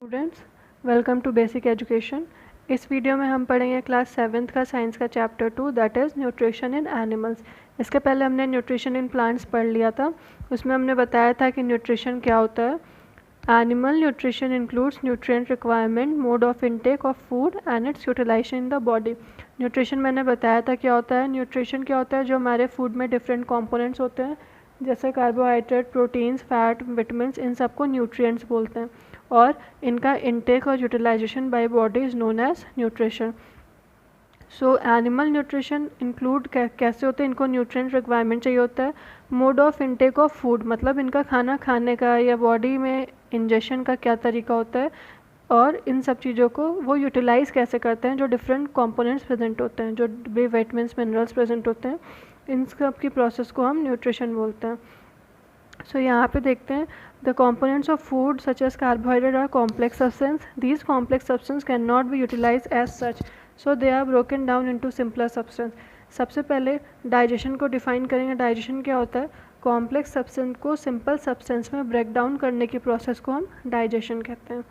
Students, welcome to basic education. इस video में हम पढ़ेंगे क्लास 7th का साइंस का chapter 2 that is nutrition in animals. इसके पहले हमने न्यूट्रिशन इन प्लांट्स पढ़ लिया था। उसमें हमने बताया था कि न्यूट्रिशन क्या होता है। Animal nutrition includes nutrient requirement, mode of intake of food and its utilization in the body. Nutrition मैंने बताया था क्या होता है। न्यूट्रिशन क्या होता है, जो हमारे फूड में डिफरेंट कॉम्पोनेंट्स होते हैं जैसे कार्बोहाइड्रेट, प्रोटीन्स, फैट, विटामिन्स, इन सबको न्यूट्रिएंट्स बोलते हैं और इनका इनटेक और utilization by body is known as nutrition. So animal nutrition include कैसे होते हैं, इनको न्यूट्रिएंट रिक्वायरमेंट चाहिए होता है। Mode of intake of food मतलब इनका खाना खाने का या बॉडी में इंजेक्शन का क्या तरीका होता है, और इन सब चीज़ों को वो यूटिलाइज़ कैसे करते हैं जो डिफरेंट कंपोनेंट्स प्रेजेंट होते हैं, जो भी विटामिन्स मिनरल्स प्रेजेंट होते हैं, इन सब की प्रोसेस को हम न्यूट्रिशन बोलते हैं। सो यहाँ पे देखते हैं the components of food such as carbohydrate are complex substance. These complex substance cannot be utilized as such, so they are broken down into simpler substance. सबसे पहले डाइजेशन को डिफाइन करेंगे। डाइजेशन क्या होता है, कॉम्प्लेक्स सब्सटेंस को simple substance में break down करने की प्रोसेस को हम डाइजेशन कहते हैं।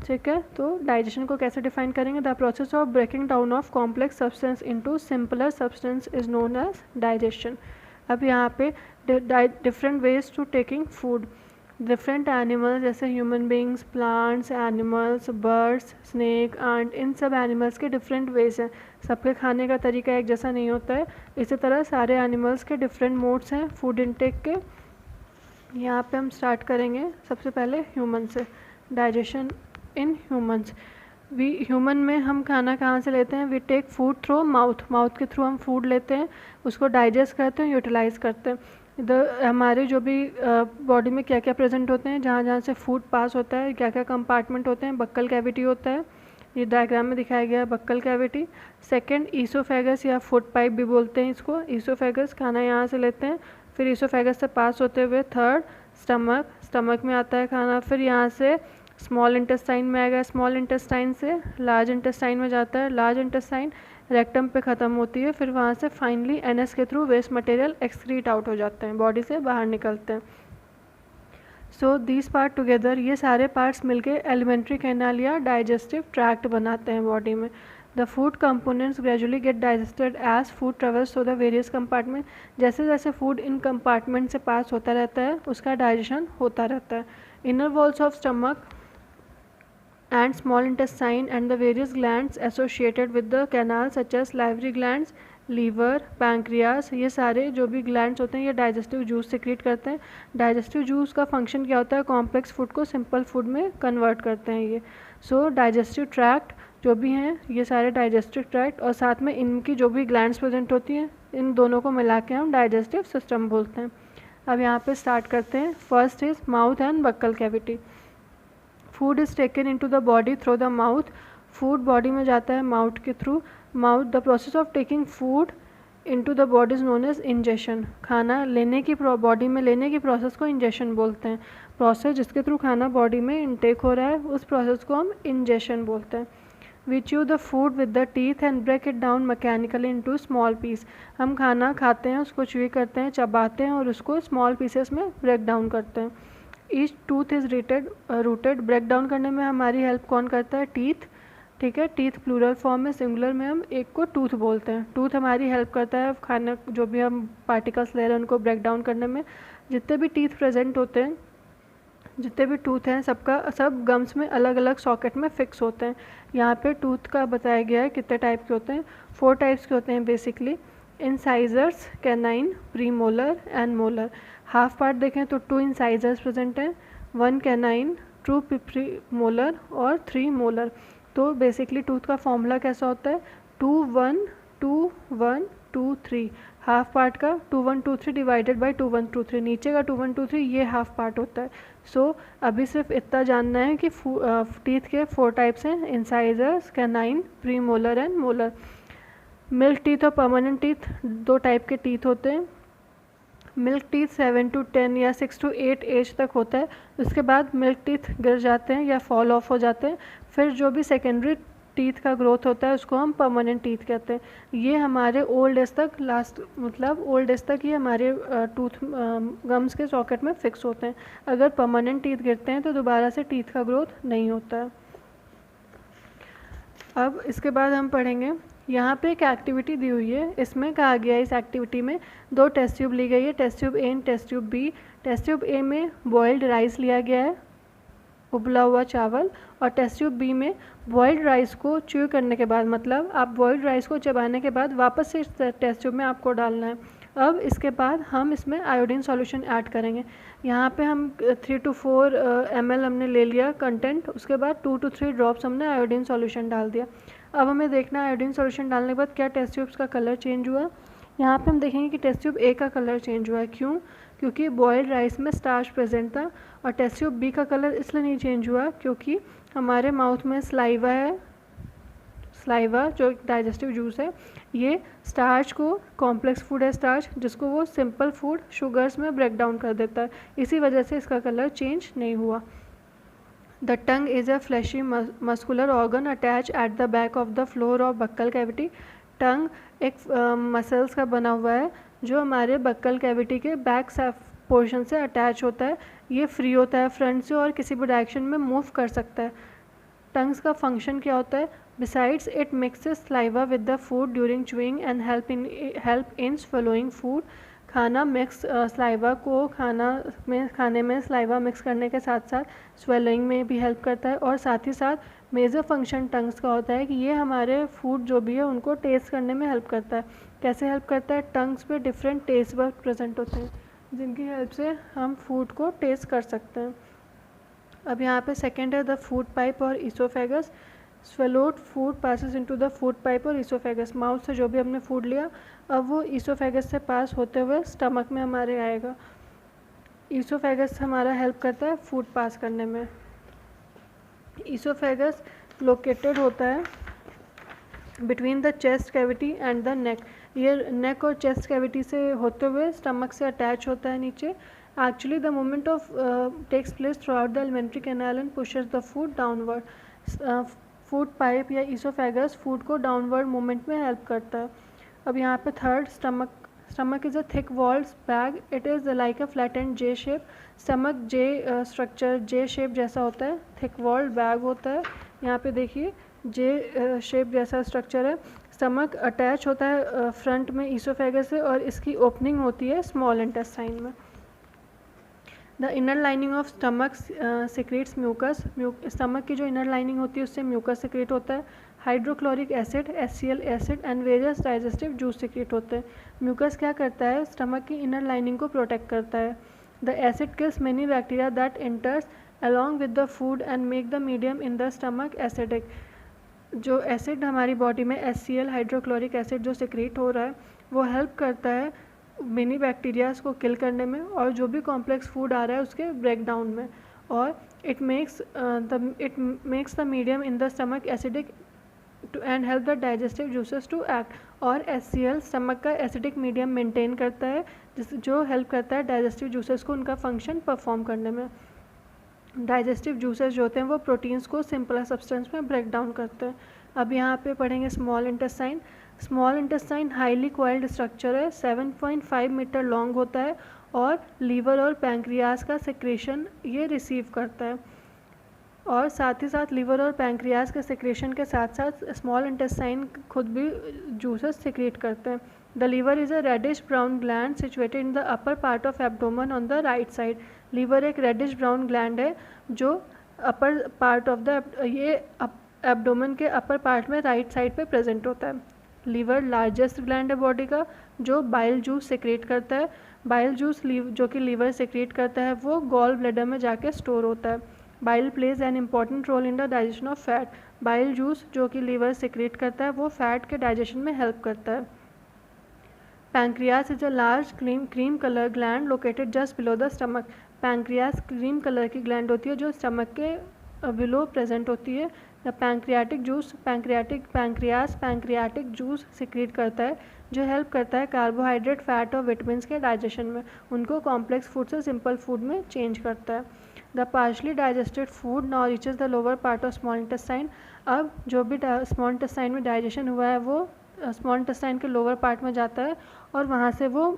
ठीक है, तो डाइजेशन को कैसे डिफाइन करेंगे, the process of breaking down of complex substance into simpler substance is known as digestion. अब यहाँ पे different ways to taking food. Different animals जैसे human beings, plants, animals, birds, snake, and इन सब animals के different ways हैं। सबके खाने का तरीका एक जैसा नहीं होता है। इसी तरह सारे एनिमल्स के डिफरेंट मोड्स हैं फूड इनटेक के। यहाँ पे हम स्टार्ट करेंगे सबसे पहले ह्यूमन से। Digestion in humans. ह्यूमन में हम खाना कहाँ से लेते हैं, we take food through mouth. Mouth के थ्रू हम फूड लेते हैं, उसको डाइजेस्ट करते हैं, यूटिलाइज़ करते हैं। हमारे जो भी बॉडी में क्या क्या प्रेजेंट होते हैं, जहाँ जहाँ से फूड पास होता है, क्या क्या कंपार्टमेंट होते हैं। बक्कल कैविटी होता है, ये डायग्राम में दिखाया गया है बक्कल कैविटी। सेकंड ईसोफेगस या फूड पाइप भी बोलते हैं इसको। ईसोफेगस खाना यहाँ से लेते हैं, फिर ईसोफेगस से पास होते हुए थर्ड स्टमक, स्टमक में आता है खाना, फिर यहाँ से स्मॉल इंटेस्टाइन में आएगा, स्मॉल इंटेस्टाइन से लार्ज इंटेस्टाइन में जाता है, लार्ज इंटेस्टाइन रेक्टम पे ख़त्म होती है, फिर वहाँ से फाइनली एनएस के through waste material excrete out हो जाते हैं, बॉडी से बाहर निकलते हैं। सो दीज पार्ट टुगेदर, ये सारे पार्ट्स मिलके एलिमेंट्री कैनाल या डाइजेस्टिव ट्रैक्ट बनाते हैं बॉडी में। The food components gradually get digested as food travels through the various compartment. जैसे जैसे फूड इन कंपार्टमेंट से पास होता रहता है, उसका डाइजेशन होता रहता है। Inner walls of stomach and small intestine and the various glands associated with the canal such as salivary glands, liver, pancreas, ये सारे जो भी ग्लैंड्स होते हैं ये डाइजेस्टिव जूस सिक्रीट करते हैं। डाइजेस्टिव जूस का फंक्शन क्या होता है, कॉम्प्लेक्स फूड को सिंपल फूड में कन्वर्ट करते हैं ये। सो डाइजेस्टिव ट्रैक्ट जो भी हैं ये सारे डाइजेस्टिव ट्रैक्ट, और साथ में इनकी जो भी ग्लैंड्स प्रेजेंट होती हैं, इन दोनों को मिला के हम डाइजेस्टिव सिस्टम बोलते हैं। अब यहाँ पे स्टार्ट करते हैं। First is mouth and buccal cavity. Food is taken into the body through the mouth. Food body में जाता है माउथ के through. Mouth, the process of taking food into the body is known as ingestion. खाना लेने की body में लेने की प्रोसेस को इंजेशन बोलते हैं। प्रोसेस जिसके थ्रू खाना बॉडी में इनटेक हो रहा है, उस प्रोसेस को हम इंजेशन बोलते हैं। We chew the food with the teeth and break it down mechanically into small piece. हम खाना खाते हैं, उसको च्यू करते हैं, चबाते हैं और उसको स्मॉल पीसेस में ब्रेक डाउन करते हैं। Each tooth is rooted. Break down करने में हमारी हेल्प कौन करता है, टीथ। ठीक है, टीथ प्लूरल फॉर्म में, सिंगुलर में हम एक को टूथ बोलते हैं। टूथ हमारी हेल्प करता है खाना, जो भी हम पार्टिकल्स ले रहे हैं उनको ब्रेक डाउन करने में। जितने भी टीथ प्रेजेंट होते हैं, जितने भी टूथ हैं, सब गम्स में अलग अलग सॉकेट में फिक्स होते हैं। यहाँ पे टूथ का बताया गया है कितने टाइप के होते हैं, 4 टाइप्स के होते हैं basically. Incisors, canine, premolar and molar. Half part देखें तो 2 इंसाइजर्स प्रेजेंट हैं, 1 कैनाइन, 2 प्रीमोलर और 3 मोलर। तो बेसिकली टूथ का फॉर्मूला कैसा होता है, 2 1 2 1 2 3। हाफ पार्ट का 2 1 2 3 डिवाइडेड बाई 2 1 2 3, नीचे का 2 1 2 3 ये हाफ पार्ट होता है। सो अभी सिर्फ इतना जानना है कि टीथ के 4 टाइप्स हैं, incisors, canine, premolar and molar. Milk teeth और परमानेंट टीथ, 2 टाइप के टीथ होते हैं। मिल्क टीथ 7 to 10 या 6 to 8 एज तक होता है, उसके बाद मिल्क टीथ गिर जाते हैं या फॉल ऑफ हो जाते हैं। फिर जो भी सेकेंडरी टीथ का ग्रोथ होता है उसको हम परमानेंट टीथ कहते हैं। ये हमारे ओल्ड एज तक ओल्ड एज तक ये हमारे टूथ गम्स के सॉकेट में फिक्स होते हैं। अगर परमानेंट टीथ गिरते हैं तो दोबारा से टीथ का ग्रोथ नहीं होता है। अब इसके बाद हम पढ़ेंगे, यहाँ पे एक एक्टिविटी दी हुई है, इसमें कहा गया है इस एक्टिविटी में 2 टेस्ट ट्यूब ली गई है, test tube A and test tube B. Test tube A में बॉइल्ड राइस लिया गया है, उबला हुआ चावल, और टेस्ट ट्यूब बी में बॉइल्ड राइस को च्यू करने के बाद, मतलब आप बॉइल्ड राइस को चबाने के बाद वापस से इस टेस्ट ट्यूब में आपको डालना है। अब इसके बाद हम इसमें आयोडीन सॉल्यूशन ऐड करेंगे। यहाँ पे हम 3 to 4 ml हमने ले लिया कंटेंट, उसके बाद 2 to 3 ड्रॉप्स हमने आयोडीन सॉल्यूशन डाल दिया। अब हमें देखना है आयोडीन सॉल्यूशन डालने के बाद क्या टेस्ट ट्यूब्स का कलर चेंज हुआ। यहाँ पे हम देखेंगे कि टेस्ट ट्यूब ए का कलर चेंज हुआ है। क्यों? क्योंकि बॉइल्ड राइस में स्टार्च प्रेजेंट था। और टेस्ट ट्यूब बी का कलर इसलिए नहीं चेंज हुआ क्योंकि हमारे माउथ में स्लाइवा है, स्लाइवा जो डाइजेस्टिव जूस है, ये स्टार्च को, कॉम्प्लेक्स फूड है स्टार्च, जिसको वो सिंपल फूड शुगर्स में ब्रेक डाउन कर देता है, इसी वजह से इसका कलर चेंज नहीं हुआ। The tongue is a fleshy muscular organ attach at the back of the floor of buccal cavity. Tongue एक मसल्स का बना हुआ है जो हमारे बक्कल कैविटी के बैक पोर्शन से अटैच होता है। ये फ्री होता है फ्रंट से और किसी भी डायरेक्शन में मूव कर सकता है। टंग्स का फंक्शन क्या होता है? Besides it mixes saliva with the food during chewing and help in swallowing food. खाना मिक्स स्लाइवा को खाने में स्लाइवा मिक्स करने के साथ साथ स्वेलिंग में भी हेल्प करता है। और साथ ही साथ मेजर फंक्शन टंग्स का होता है कि ये हमारे फूड जो भी है उनको टेस्ट करने में हेल्प करता है। कैसे हेल्प करता है? टंग्स पे डिफरेंट टेस्ट बड्स प्रेजेंट होते हैं जिनकी हेल्प से हम फूड को टेस्ट कर सकते हैं। अब यहाँ पे सेकेंड है द फूड पाइप और oesophagus. Swallowed food passes into the food pipe और ईसोफेगस। माउथ से जो भी हमने फूड लिया अब वो ईसोफेगस से पास होते हुए स्टमक में हमारे आएगा। ईसोफेगस हमारा हेल्प करता है फूड पास करने में। ईसोफेगस लोकेटेड होता है between the chest cavity and the neck. ये नेक और चेस्ट कैविटी से होते हुए स्टमक से अटैच होता है नीचे। Actually, the movement of takes place throughout the alimentary canal and pushes the food downward. Food pipe या ईसोफेगस फूड को डाउनवर्ड मूवमेंट में हेल्प करता है। अब यहाँ पे third, stomach is a thick walled bag. It is like a flat and J shape. Stomach J structure J shape जैसा होता है, थिक वॉल्ड बैग होता है। यहाँ पे देखिए जे शेप जैसा स्ट्रक्चर है। स्टमक अटैच होता है फ्रंट में ईसोफेगस से और इसकी ओपनिंग होती है स्मॉल इंटेस्टाइन में। The inner lining of stomach secretes mucus. Stomach की जो इनर लाइनिंग होती है उससे म्यूकस सिक्रेट होता है। Hydrochloric acid, HCl acid and various digestive juice secrete होते हैं। म्यूकस क्या करता है? स्टमक की इनर लाइनिंग को प्रोटेक्ट करता है। The acid kills many bacteria that enters along with the food and make the medium in the stomach acidic. जो एसिड हमारी बॉडी में HCl हाइड्रोक्लोरिक एसिड जो सिक्रेट हो रहा है वो हेल्प करता है मिनी बैक्टीरियाज को किल करने में और जो भी कॉम्प्लेक्स फूड आ रहा है उसके ब्रेक डाउन में। और it makes the medium in the stomach acidic and help the digestive juices to act. और HCl स्टमक का एसिडिक मीडियम मेंटेन करता है जो हेल्प करता है डाइजेस्टिव जूसेस को उनका फंक्शन परफॉर्म करने में। डाइजेस्टिव जूसेस जो होते हैं वो प्रोटीन्स को सिंपल सब्सटेंस में ब्रेक डाउन करते हैं। अब यहाँ पे पढ़ेंगे small intestine. Small intestine highly coiled structure है, 7.5 मीटर लॉन्ग होता है और लीवर और पैंक्रियाज का सेक्रेशन ये रिसीव करता है। और साथ ही साथ लीवर और पैंक्रियाज के सेक्रेशन के साथ साथ स्मॉल इंटेस्टाइन खुद भी जूसेस सेक्रेट करते हैं। The liver is a reddish brown gland situated in the upper part of abdomen on the right side. Liver एक रेडिश ब्राउन ग्लैंड है जो upper part of the abdomen के upper part में right side पे present होता है। Liver largest gland है body का जो बाइल जूस सेक्रेट करता है। बाइल जूस जो कि लीवर सेक्रेट करता है वो गॉल ब्लैडर में जाके स्टोर होता है। Bile plays an important role in the digestion of fat. Bile juice जो कि लीवर सेक्रेट करता है वो फैट के डाइजेशन में हेल्प करता है। Pancreas is a large cream colour gland located just below the stomach. Pancreas cream colour की ग्लैंड होती है जो स्टमक के बिलो प्रेजेंट होती है। The pancreatic juice pancreatic juice secrete करता है जो हेल्प करता है कार्बोहाइड्रेट, फैट और विटामिन्स के डाइजेशन में, उनको कॉम्प्लेक्स फूड से सिंपल फूड में चेंज करता है। The partially digested food now reaches the lower part of small intestine. अब जो भी स्मॉल इंटेस्टाइन में डाइजेशन हुआ है वो स्मॉल इंटेस्टाइन के लोअर पार्ट में जाता है और वहाँ से वो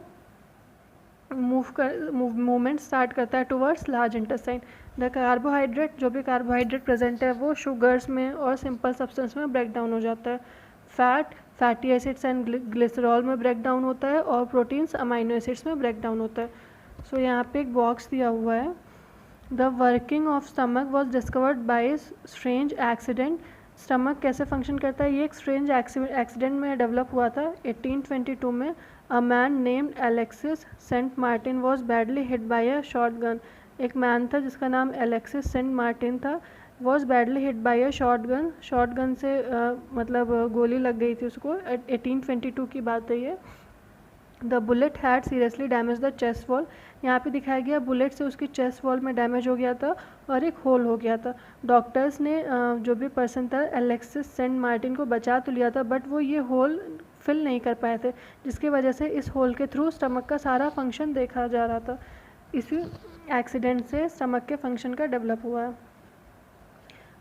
मूवमेंट स्टार्ट करता है towards large intestine. The carbohydrate, जो भी कार्बोहाइड्रेट प्रेजेंट है वो शुगर्स में और सिंपल सब्सटेंस में ब्रेक डाउन हो जाता है। Fat fatty acids and glycerol में ब्रेक डाउन होता है और प्रोटीन्स अमाइनो एसिड्स में ब्रेक डाउन होता है। सो यहाँ पे एक बॉक्स दिया हुआ है। The working of stomach was discovered by strange accident. Stomach कैसे फंक्शन करता है, ये एक स्ट्रेंज एक्सीडेंट में डेवलप हुआ था 1822 में। A man named Alexis Saint Martin was badly hit by a short gun. एक मैन था जिसका नाम एलेक्सिस सेंट मार्टिन था, was badly hit by a short gun से मतलब गोली लग गई थी उसको। 1822 की बात है ये। The bullet had seriously damage the chest wall. यहाँ पे दिखाया गया बुलेट से उसकी चेस्ट वॉल में डैमेज हो गया था और एक होल हो गया था। डॉक्टर्स ने जो भी पर्सन था एलेक्सिस सेंट मार्टिन को बचा तो लिया था, बट वो ये होल फिल नहीं कर पाए थे, जिसकी वजह से इस होल के थ्रू स्टमक का सारा फंक्शन देखा जा रहा था। इसी एक्सीडेंट से स्टमक के फंक्शन का डेवलप हुआ है।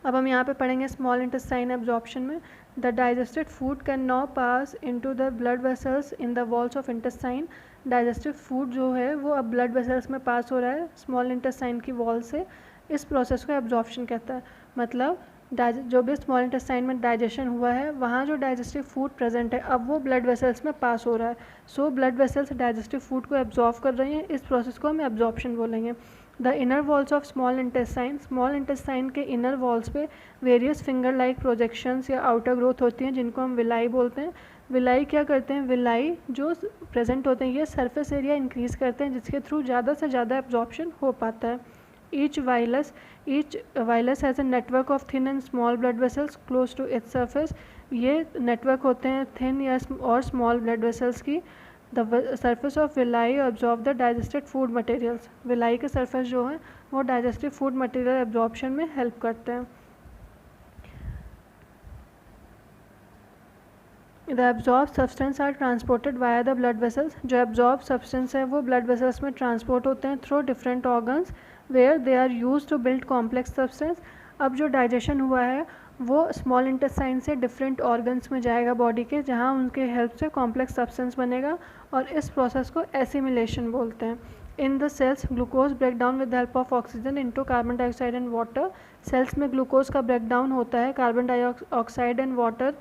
अब हम यहाँ पे पढ़ेंगे स्मॉल इंटेस्टाइन एब्जॉर्प्शन में। The digested food can now pass into the blood vessels in the walls of intestine. Digestive food जो है वो अब ब्लड वेसल्स में पास हो रहा है स्मॉल इंटेस्टाइन की वॉल से। इस प्रोसेस को एब्जॉर्प्शन कहता है। मतलब जो भी स्मॉल इंटेस्टाइन में डाइजेशन हुआ है वहाँ जो डाइजेस्टिव फूड प्रेजेंट है अब वो ब्लड वेसल्स में पास हो रहा है। So blood vessels digestive food को एब्जॉर्व कर रही हैं, इस प्रोसेस को हम एब्जॉर्प्शन बोलेंगे। The inner walls of small intestine के इनर वॉल्स पे वेरियस फिंगर लाइक प्रोजेक्शंस या आउटर ग्रोथ होती हैं जिनको हम विलाई बोलते हैं। विलाई क्या करते हैं, विलाई जो प्रेजेंट होते हैं ये सरफेस एरिया इंक्रीज़ करते हैं जिसके थ्रू ज़्यादा से ज़्यादा एब्जॉर्प्शन हो पाता है। Each villus has a network of thin and small blood vessels close to its surface. ये नेटवर्क होते हैं थिन या और स्मॉल ब्लड वेसल्स की। The surface of villi absorb the digested food materials. Villi के सरफेस जो है वो डाइजेस्टिव फूड मटेरियल एब्जॉर्प्शन में हेल्प करते हैं। The absorb substance are transported via the blood vessels. जो एब्जॉर्ब सब्सटेंस है वो ब्लड वेसल्स में ट्रांसपोर्ट होते हैं through different organs where they are use to build complex substance. अब जो डाइजेशन हुआ है वो स्मॉल इंटेस्टाइन से डिफरेंट ऑर्गन्स में जाएगा बॉडी के, जहाँ उनके हेल्प से कॉम्प्लेक्स सब्सटेंस बनेगा और इस प्रोसेस को एसिमिलेशन बोलते हैं। In the cells glucose break down with the help of oxygen into carbon dioxide and water. Cells में ग्लूकोज का ब्रेक डाउन होता है कार्बन डाइऑक्साइड एंड वाटर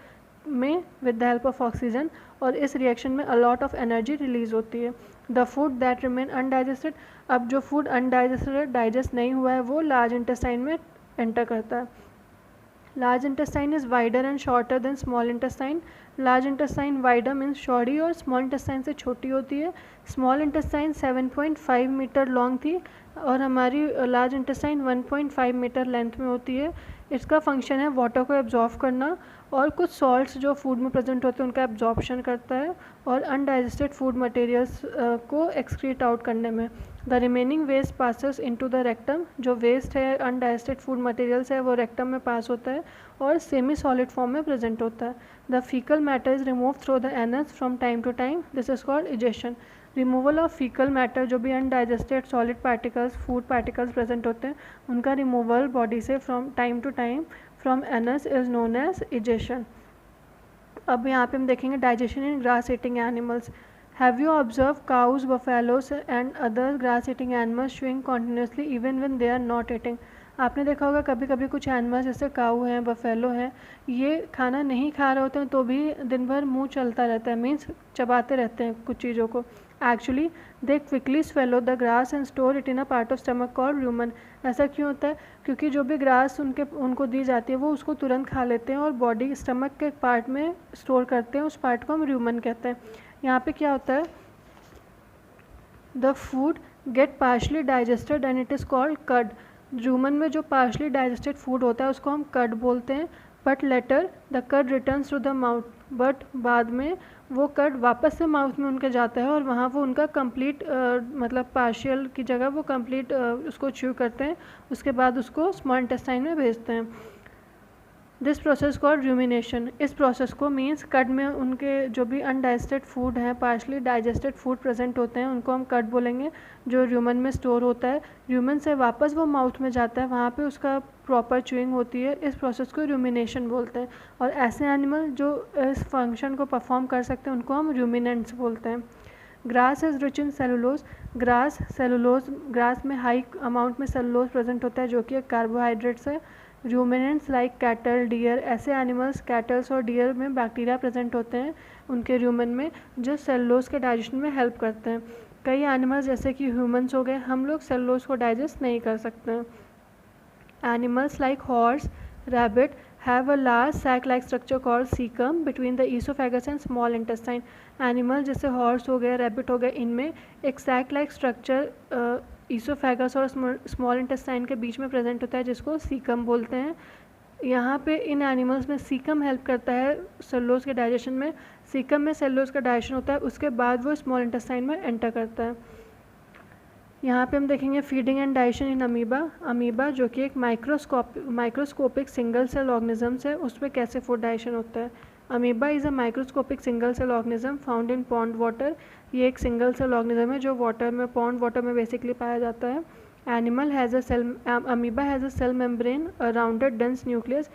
में with the help of oxygen, और इस रिएक्शन में अलॉट ऑफ एनर्जी रिलीज होती है। The food that remain undigested. अब जो फूड अनडाइजेस्टेड डाइजेस्ट नहीं हुआ है वो लार्ज इंटेस्टाइन में एंटर करता है। Large intestine is wider and shorter than small intestine. Large intestine wider means चौड़ी और स्मॉल इंटेस्टाइन से छोटी होती है। स्मॉल इंटेस्टाइन 7.5 मीटर लॉन्ग थी और हमारी लार्ज इंटेस्टाइन 1.5 मीटर लेंथ में होती है। इसका फंक्शन है वाटर को एब्जॉर्व करना और कुछ सॉल्ट्स जो फूड में प्रेजेंट होते हैं उनका एब्जॉर्प्शन करता है और अनडाइजेस्टेड फूड मटेरियल्स को एक्सक्रीट आउट करने में। The remaining waste passes into the rectum. जो वेस्ट है अनडाइजेस्टेड फूड मटेरियल्स है वो रेक्टम में पास होता है और सेमी सॉलिड फॉर्म में प्रेजेंट होता है। The faecal matter is remove through the anus from time to time, this is called egestion. Removal of faecal matter, जो भी undigested solid particles food particles present होते हैं उनका रिमूवल बॉडी से from time to time from anus is known as egestion. अब यहाँ पे हम देखेंगे digestion in grass eating animals. Have you observe cows, buffaloes and other grass eating animals chewing continuously even when they are not eating. आपने देखा होगा कभी कभी कुछ एनिमल्स जैसे काऊ हैं, बफेलो हैं, ये खाना नहीं खा रहे होते हैं तो भी दिन भर मुंह चलता रहता है, मीन्स चबाते रहते हैं कुछ चीज़ों को। Actually they quickly swallow the grass and store it in a part of stomach called Roman. ऐसा क्यों होता है, क्योंकि जो भी ग्रास उनको दी जाती है वो उसको तुरंत खा लेते हैं और बॉडी स्टमक के पार्ट में स्टोर करते हैं, उस पार्ट को हम रूमन कहते हैं। यहाँ पे क्या होता है, the food get partially digested and it is called curd. Rumen में जो पार्शली डाइजेस्टेड फूड होता है उसको हम कर्ड बोलते हैं। But later the curd returns to the mouth, but बाद में वो कर्ड वापस से माउथ में उनके जाता है और वहाँ वो उनका कंप्लीट मतलब पार्शियल की जगह वो कंप्लीट उसको च्यू करते हैं, उसके बाद उसको स्मॉल इंटेस्टाइन में भेजते हैं। This process called rumination. इस प्रोसेस को मीन्स कट में उनके जो भी अनडाइजेस्टेड फूड हैं, पार्शली डाइजेस्टेड फूड प्रेजेंट होते हैं, उनको हम कट बोलेंगे, जो र्यूमन में स्टोर होता है। र्यूमन से वापस वो माउथ में जाता है, वहाँ पे उसका प्रॉपर च्यूइंग होती है। इस प्रोसेस को रूमिनेशन बोलते हैं। और ऐसे एनिमल जो इस फंक्शन को परफॉर्म कर सकते हैं उनको हम रूमिनेंट्स बोलते हैं। Grass is rich in cellulose. Grass में हाई अमाउंट में सेलुलोज प्रेजेंट होता है जो कि एक कार्बोहाइड्रेट्स है। रूमिनेंट्स लाइक कैटल, डियर, ऐसे एनिमल्स कैटल्स और डियर में बैक्टीरिया प्रेजेंट होते हैं उनके रूमन में, जो सेलुलोज के डाइजेशन में हेल्प करते हैं। कई एनिमल्स जैसे कि ह्यूमंस हो गए, हम लोग सेलुलोज को डाइजेस्ट नहीं कर सकते हैं। Animals like horse, rabbit have a large sac-like structure called cecum between the esophagus and small intestine. Animal जैसे हॉर्स हो गए, रैबिट हो गए, इनमें एक सैक लाइक स्ट्रक्चर ईसोफेगस और स्मॉल इंटेस्टाइन के बीच में प्रेजेंट होता है जिसको सीकम बोलते हैं। यहाँ पे इन एनिमल्स में सीकम हेल्प करता है सेलुलोज के डाइजेशन में। सीकम में सेलुलोज का डाइजेशन होता है, उसके बाद वो स्मॉल इंटेस्टाइन में एंटर करता है। यहाँ पे हम देखेंगे feeding and digestion in amoeba जो कि एक माइक्रोस्कोपिक सिंगल सेल ऑर्गेनिजम्स है, उसमें कैसे फूड डाइजेशन होता है। Amoeba is a microscopic single cell organism found in pond water. ये एक सिंगल सेल ऑर्गेनिज्म है जो पॉन्ड वाटर में बेसिकली पाया जाता है। Amoeba has a cell membrane, a rounded dense nucleus.